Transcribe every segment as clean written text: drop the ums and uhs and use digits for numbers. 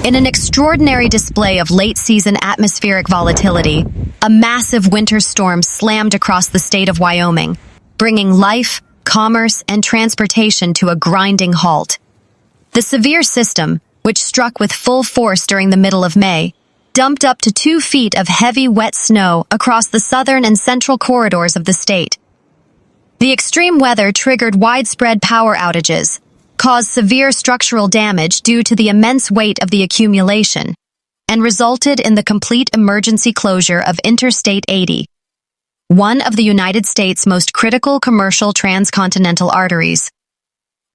In an extraordinary display of late-season atmospheric volatility, a massive winter storm slammed across the state of Wyoming, bringing life, commerce, and transportation to a grinding halt. The severe system, which struck with full force during the middle of May, dumped up to 2 feet of heavy, wet snow across the southern and central corridors of the state. The extreme weather triggered widespread power outages, caused severe structural damage due to the immense weight of the accumulation, and resulted in the complete emergency closure of Interstate 80, one of the United States' most critical commercial transcontinental arteries.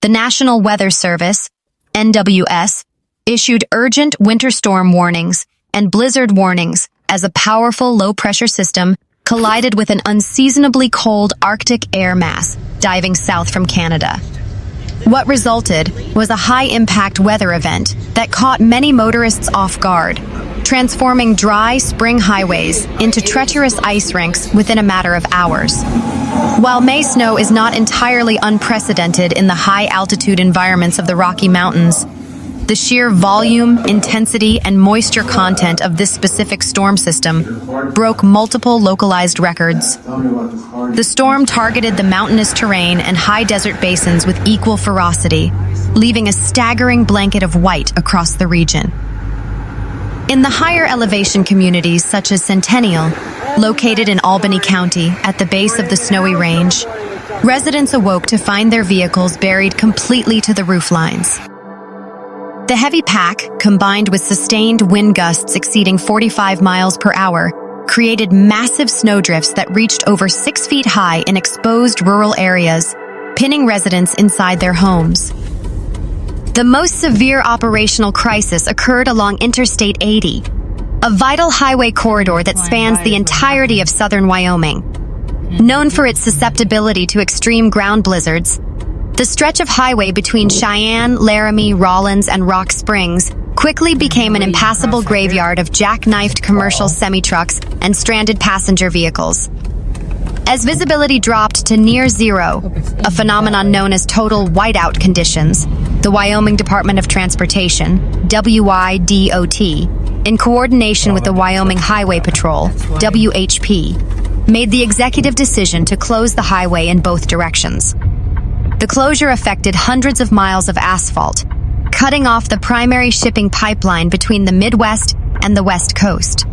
The National Weather Service, NWS, issued urgent winter storm warnings and blizzard warnings as a powerful low-pressure system collided with an unseasonably cold Arctic air mass diving south from Canada. What resulted was a high-impact weather event that caught many motorists off guard, transforming dry spring highways into treacherous ice rinks within a matter of hours. While May snow is not entirely unprecedented in the high-altitude environments of the Rocky Mountains, the sheer volume, intensity, and moisture content of this specific storm system broke multiple localized records. The storm targeted the mountainous terrain and high desert basins with equal ferocity, leaving a staggering blanket of white across the region. In the higher elevation communities such as Centennial, located in Albany County at the base of the snowy range, residents awoke to find their vehicles buried completely to the rooflines. The heavy pack, combined with sustained wind gusts exceeding 45 miles per hour, created massive snowdrifts that reached over 6 feet high in exposed rural areas, pinning residents inside their homes. The most severe operational crisis occurred along Interstate 80, a vital highway corridor that spans the entirety of southern Wyoming. Known for its susceptibility to extreme ground blizzards, the stretch of highway between Cheyenne, Laramie, Rawlins, and Rock Springs quickly became an impassable graveyard of jackknifed commercial semi-trucks and stranded passenger vehicles. As visibility dropped to near zero, a phenomenon known as total whiteout conditions, the Wyoming Department of Transportation, WYDOT, in coordination with the Wyoming Highway Patrol, WHP, made the executive decision to close the highway in both directions. The closure affected hundreds of miles of asphalt, cutting off the primary shipping pipeline between the Midwest and the West Coast.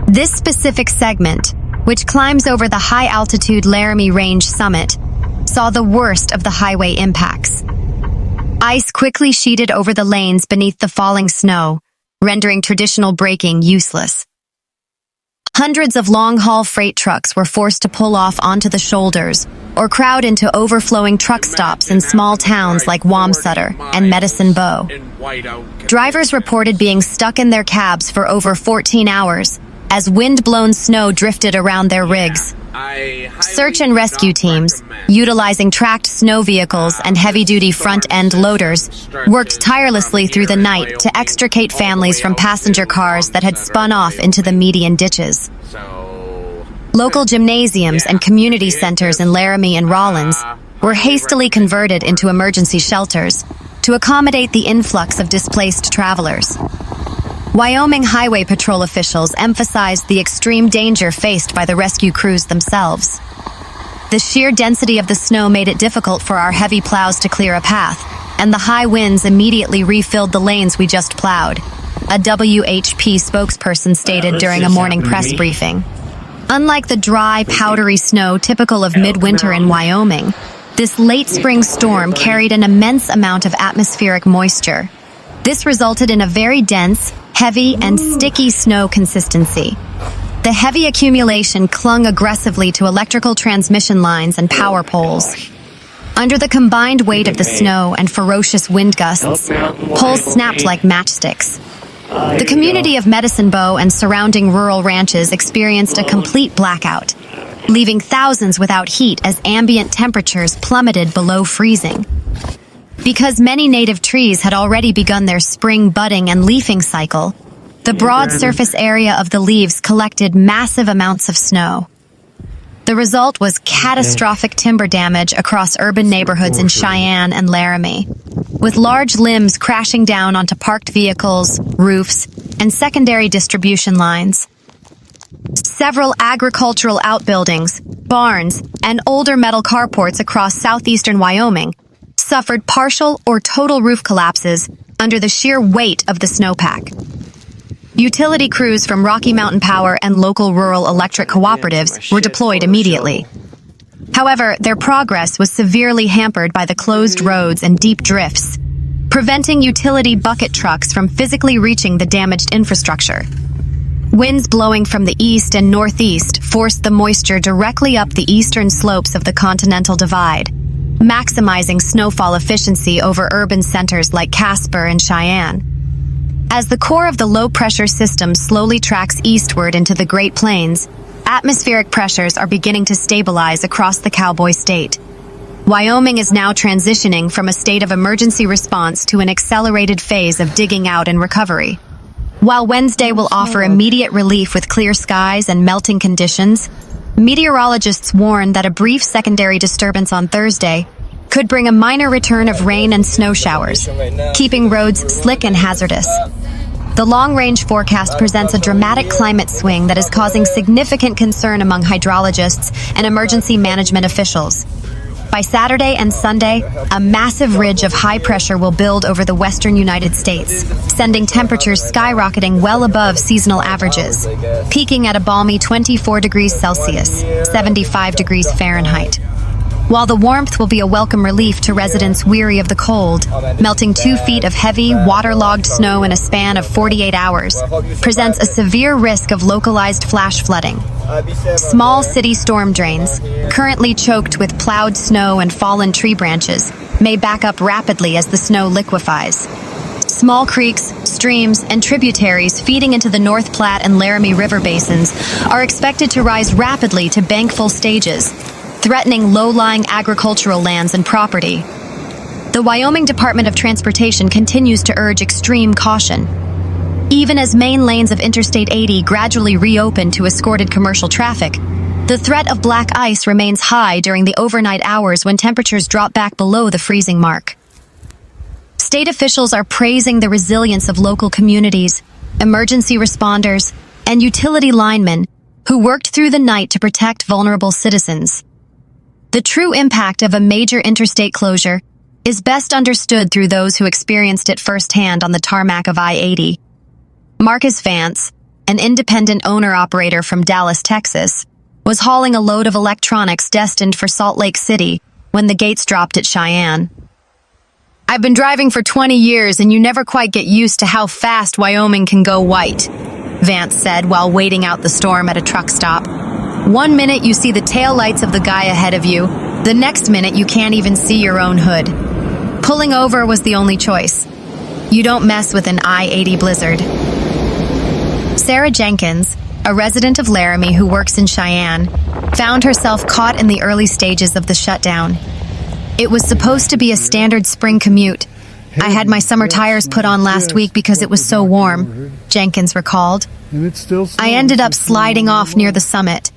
This specific segment, which climbs over the high-altitude Laramie Range summit, saw the worst of the highway impacts. Ice quickly sheeted over the lanes beneath the falling snow, rendering traditional braking useless. Hundreds of long-haul freight trucks were forced to pull off onto the shoulders or crowd into overflowing truck stops in small towns like Wamsutter and Medicine Bow. Drivers reported being stuck in their cabs for over 14 hours as wind-blown snow drifted around their rigs. Search and rescue teams, utilizing tracked snow vehicles and heavy-duty front-end loaders, worked tirelessly through the night to extricate families from passenger cars that had spun off into the median ditches. Local gymnasiums and community centers in Laramie and Rawlins were hastily converted into emergency shelters to accommodate the influx of displaced travelers. Wyoming Highway Patrol officials emphasized the extreme danger faced by the rescue crews themselves. The sheer density of the snow made it difficult for our heavy plows to clear a path, and the high winds immediately refilled the lanes we just plowed, a WHP spokesperson stated during a morning press briefing. Unlike the dry, powdery snow typical of midwinter in Wyoming, this late spring storm carried an immense amount of atmospheric moisture. This resulted in a very dense, heavy, and sticky snow consistency. The heavy accumulation clung aggressively to electrical transmission lines and power poles. Under the combined weight of the snow and ferocious wind gusts, poles snapped like matchsticks. The community of Medicine Bow and surrounding rural ranches experienced a complete blackout, leaving thousands without heat as ambient temperatures plummeted below freezing. Because many native trees had already begun their spring budding and leafing cycle, the broad surface area of the leaves collected massive amounts of snow. The result was catastrophic timber damage across urban neighborhoods in Cheyenne and Laramie. with large limbs crashing down onto parked vehicles, roofs, and secondary distribution lines. Several agricultural outbuildings, barns, and older metal carports across southeastern Wyoming suffered partial or total roof collapses under the sheer weight of the snowpack. Utility crews from Rocky Mountain Power and local rural electric cooperatives were deployed immediately. However, their progress was severely hampered by the closed roads and deep drifts, preventing utility bucket trucks from physically reaching the damaged infrastructure. Winds blowing from the east and northeast forced the moisture directly up the eastern slopes of the Continental Divide, maximizing snowfall efficiency over urban centers like Casper and Cheyenne. As the core of the low-pressure system slowly tracks eastward into the Great Plains, atmospheric pressures are beginning to stabilize across the Cowboy State. Wyoming is now transitioning from a state of emergency response to an accelerated phase of digging out and recovery. While Wednesday will offer immediate relief with clear skies and melting conditions, meteorologists warn that a brief secondary disturbance on Thursday could bring a minor return of rain and snow showers, keeping roads slick and hazardous. The long-range forecast presents a dramatic climate swing that is causing significant concern among hydrologists and emergency management officials. By Saturday and Sunday, a massive ridge of high pressure will build over the western United States, sending temperatures skyrocketing well above seasonal averages, peaking at a balmy 24 degrees Celsius, 75 degrees Fahrenheit. While the warmth will be a welcome relief to residents weary of the cold, melting 2 feet of heavy, waterlogged snow in a span of 48 hours presents a severe risk of localized flash flooding. Small city storm drains, currently choked with plowed snow and fallen tree branches, may back up rapidly as the snow liquefies. Small creeks, streams, and tributaries feeding into the North Platte and Laramie river basins are expected to rise rapidly to bankfull stages, threatening low-lying agricultural lands and property. The Wyoming Department of Transportation continues to urge extreme caution. Even as main lanes of Interstate 80 gradually reopen to escorted commercial traffic, the threat of black ice remains high during the overnight hours when temperatures drop back below the freezing mark. State officials are praising the resilience of local communities, emergency responders, and utility linemen who worked through the night to protect vulnerable citizens. The true impact of a major interstate closure is best understood through those who experienced it firsthand on the tarmac of I-80. Marcus Vance, an independent owner-operator from Dallas, Texas, was hauling a load of electronics destined for Salt Lake City when the gates dropped at Cheyenne. "I've been driving for 20 years and you never quite get used to how fast Wyoming can go white," Vance said while waiting out the storm at a truck stop. "One minute you see the taillights of the guy ahead of you, the next minute you can't even see your own hood. Pulling over was the only choice. You don't mess with an I-80 blizzard." Sarah Jenkins, a resident of Laramie who works in Cheyenne, found herself caught in the early stages of the shutdown. "It was supposed to be a standard spring commute. I had my summer tires put on last week because it was so warm," Jenkins recalled. "I ended up sliding off near the summit.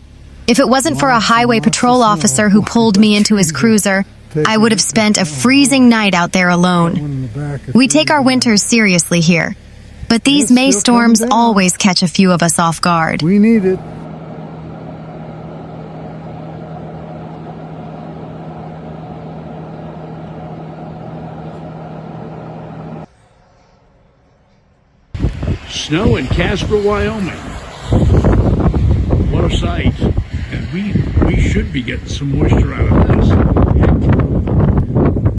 If it wasn't for a highway patrol officer who pulled me into his cruiser, I would have spent a freezing night out there alone. We take our winters seriously here, but these May storms always catch a few of us off guard." We need it. Snow in Casper, Wyoming. What a sight. And we should be getting some moisture out of this.